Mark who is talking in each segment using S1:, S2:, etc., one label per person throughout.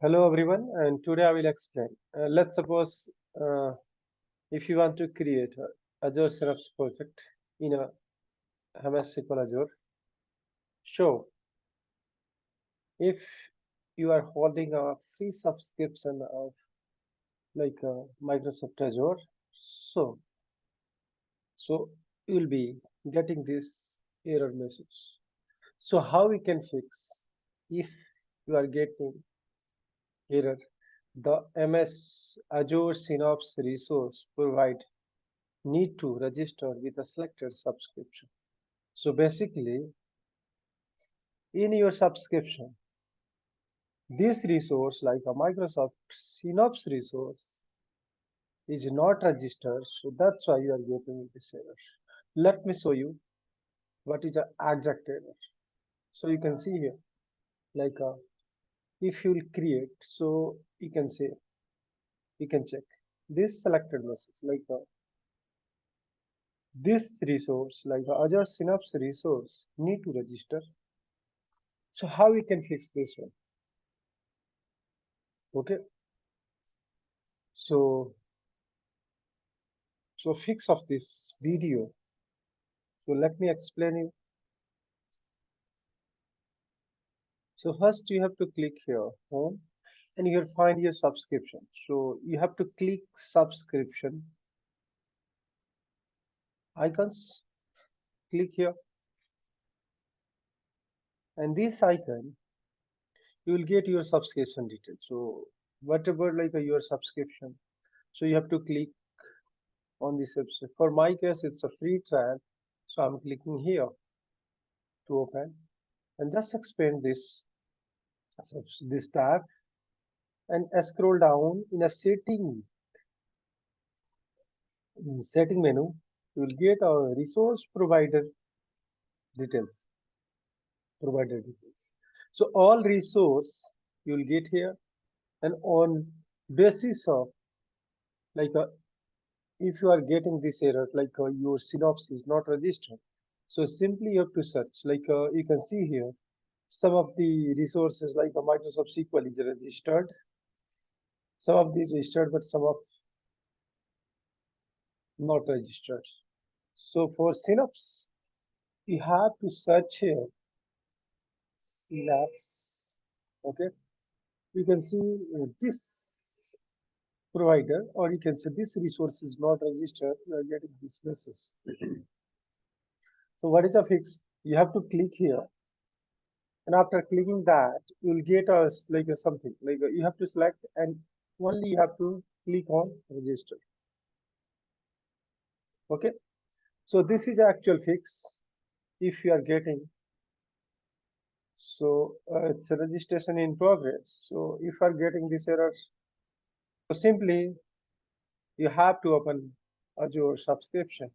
S1: Hello everyone, and today I will explain. Let's suppose if you want to create a Azure Synapse project in a MS SQL Azure. So if you are holding a free subscription of Microsoft Azure, so so you will be getting this error message. So how we can fix if you are getting error? The MS Azure Synapse resource provide need to register with a selected subscription. So basically, in your subscription, this resource, like a Microsoft Synapse resource, is not registered. So that's why you are getting this error. Let me show you what is the exact error. So you can see here, like if you will create, so you can say, you can check this selected message, this resource, like Azure Synapse resource, need to register. So how we can fix this one? Okay, so fix of this video. So let me explain you. So first you have to click here home and you will find your subscription. So you have to click subscription icons, click here, and this icon you will get your subscription details. So whatever your subscription, so you have to click on this website. For my case it's a free trial, so I'm clicking here to open and just expand this tab and scroll down in a setting menu. You will get a resource details provider details. So all resource you will get here, and on basis of like uh, if you are getting this error your synapse is not registered, so simply you have to search you can see here some of the resources like a Microsoft SQL is registered, some of these registered but some of not registered. So for synapse you have to search here synapse. Okay, you can see this provider, or you can say this resource is not registered, you are getting this message. So what is the fix? You have to click here, and after clicking that you will get a something you have to select, and only you have to click on register. Okay, so this is the actual fix. If you are getting, so it's a registration in progress. So if you are getting this error, so simply you have to open Azure subscription,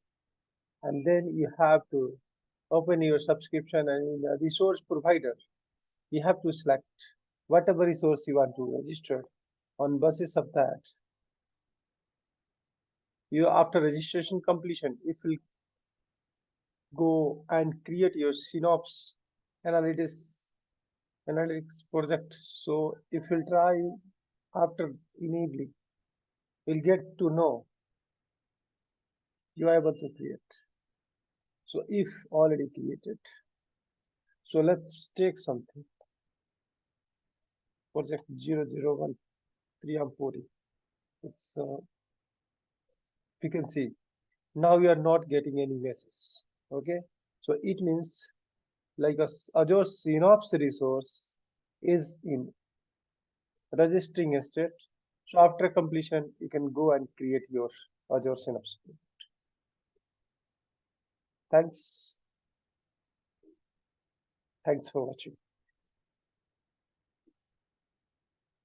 S1: and then you have to open your subscription, and in the resource provider you have to select whatever resource you want to register. On basis of that, you after registration completion, if you go and create your Synapse analytics project, so if you try after enabling, you'll get to know you are able to create. So if already created, so let's take something project 0013 and 40. It's you can see now we are not getting any message. Okay, so it means Azure Synapse resource is in registering state. So after completion you can go and create your Azure Synapse. Thanks for watching.